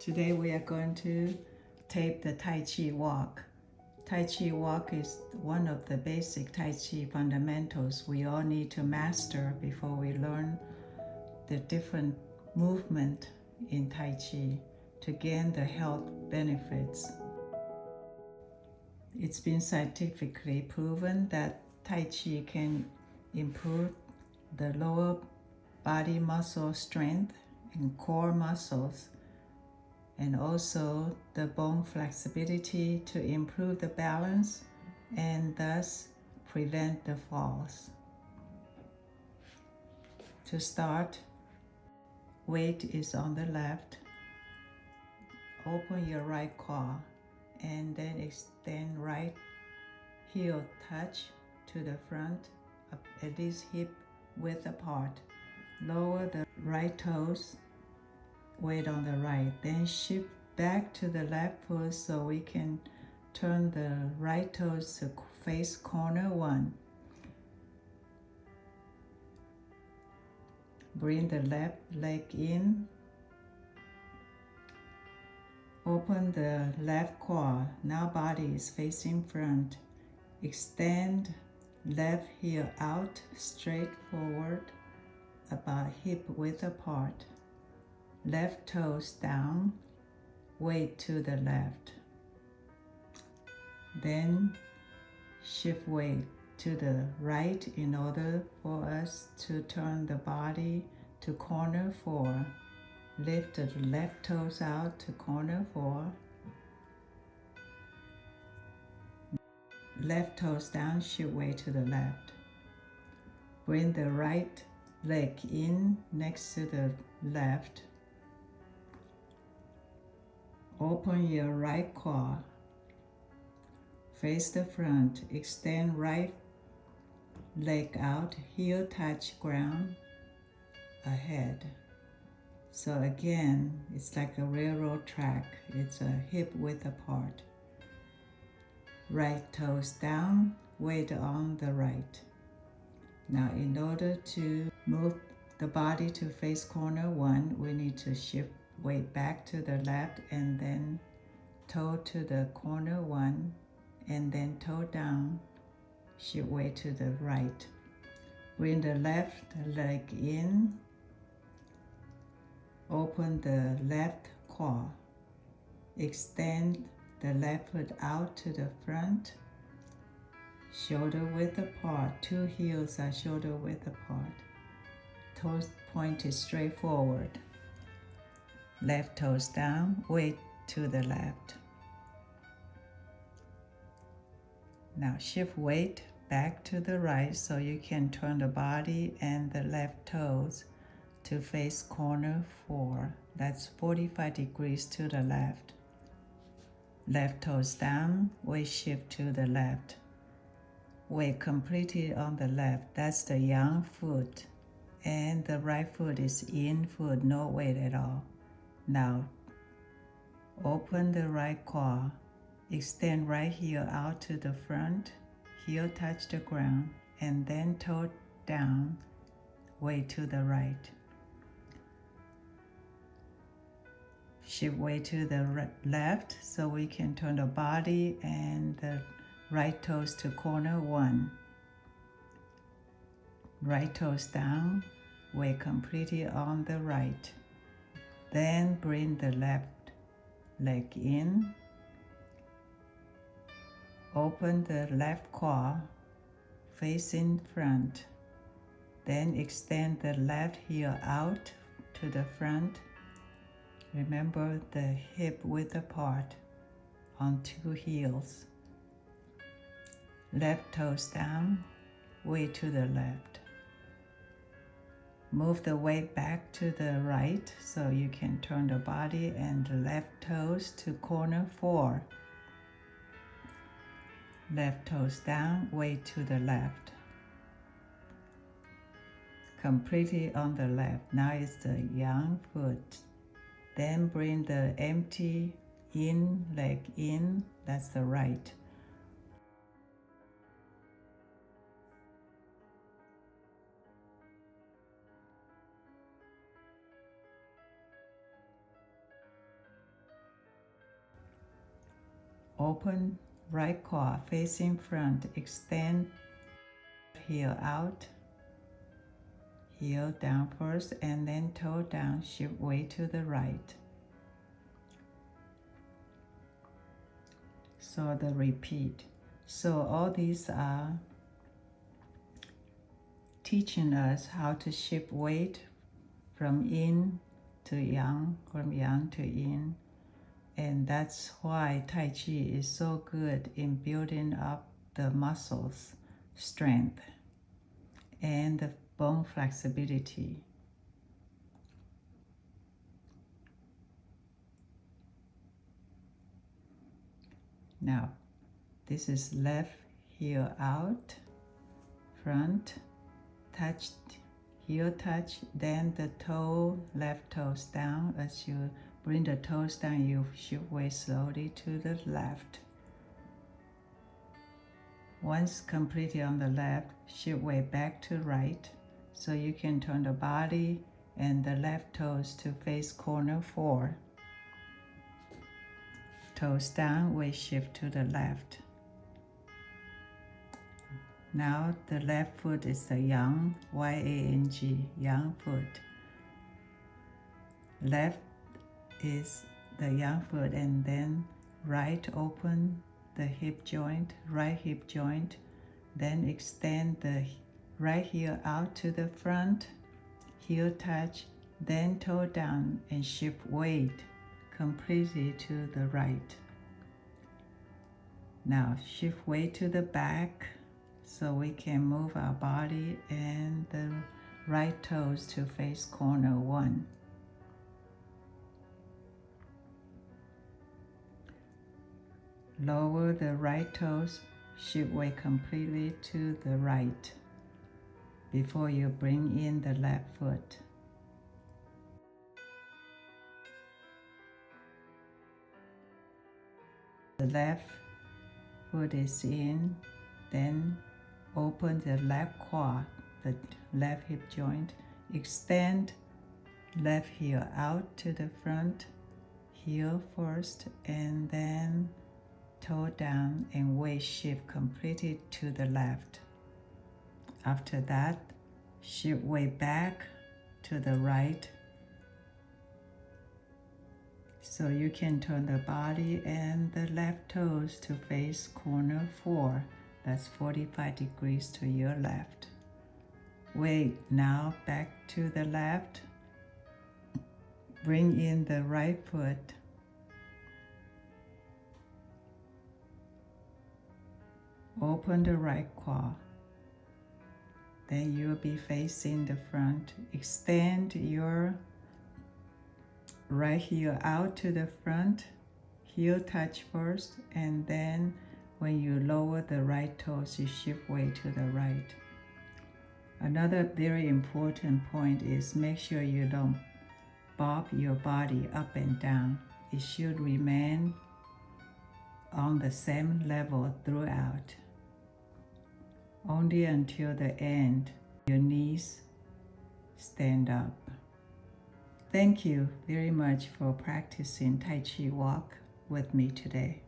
Today we are going to tape the Tai Chi walk. Tai Chi walk is one of the basic Tai Chi fundamentals we all need to master before we learn the different movement in Tai Chi to gain the health benefits. It's been scientifically proven that Tai Chi can improve the lower body muscle strength and core muscles, and also the bone flexibility to improve the balance and thus prevent the falls. To start, weight is on the left. Open your right core and then extend right heel touch to the front, at least hip width apart. Lower the right toes, weight on the right, then shift back to the left foot so we can turn the right toes to face corner one. Bring the left leg in. Open the left quad. Now body is facing front. Extend left heel out, straight forward, about hip width apart. Left toes down, weight to the left. Then shift weight to the right in order for us to turn the body to corner 4. Lift the left toes out to corner 4. Left toes down, shift weight to the left. Bring the right leg in next to the left. Open your right quad. Face the front. Extend right leg out. Heel touch ground ahead. So again, it's like a railroad track. It's a hip width apart. Right toes down, weight on the right. Now in order to move the body to face corner 1, we need to shift weight back to the left and then toe to the corner 1 and then toe down, shift weight to the right. Bring the left leg in, open the left quad, extend the left foot out to the front, shoulder width apart, 2 heels are shoulder width apart, toes pointed straight forward. Left toes down, weight to the left. Now shift weight back to the right so you can turn the body and the left toes to face corner 4. That's 45 degrees to the left. Left toes down, weight shift to the left. Weight completely on the left. That's the yang foot. And the right foot is in foot, no weight at all. Now, open the right quad, extend right heel out to the front, heel touch the ground, and then toe down, weight to the right. Shift weight to the left so we can turn the body and the right toes to corner 1. Right toes down, weight completely on the right. Then bring the left leg in. Open the left quad, facing front. Then extend the left heel out to the front. Remember the hip width apart on 2 heels. Left toes down, weight to the left. Move the weight back to the right so you can turn the body and the left toes to corner 4. Left toes down, weight to the left. Completely on the left. Now it's the yang foot. Then bring the empty in leg in, that's the right. Open right quad facing front, extend heel out, heel down first, and then toe down, shift weight to the right. So the repeat. So all these are teaching us how to shift weight from yin to yang, from yang to yin. And that's why Tai Chi is so good in building up the muscles, strength, and the bone flexibility. Now, this is left heel out, front, touch, heel touch, then the toe, left toes down. As you bring the toes down, you shift weight slowly to the left. Once completely on the left, shift weight back to right, so you can turn the body and the left toes to face corner 4. Toes down, weight shift to the left. Now the left foot is the yang, Y-A-N-G, yang foot. Left is the yang foot, and then right open the hip joint, right hip joint, then extend the right heel out to the front, heel touch, then toe down and shift weight completely to the right. Now shift weight to the back so we can move our body and the right toes to face corner 1. Lower the right toes, shift weight completely to the right before you bring in the left foot. The left foot is in, then open the left quad, the left hip joint, extend left heel out to the front, heel first, and then toe down and weight shift completely to the left. After that, shift weight back to the right, so you can turn the body and the left toes to face corner 4. That's 45 degrees to your left. Weight now back to the left. Bring in the right foot. Open the right quad. Then you'll be facing the front. Extend your right heel out to the front, heel touch first, and then when you lower the right toes, you shift weight to the right. Another very important point is make sure you don't bob your body up and down. It should remain on the same level throughout. Only until the end, your knees stand up. Thank you very much for practicing Tai Chi walk with me today.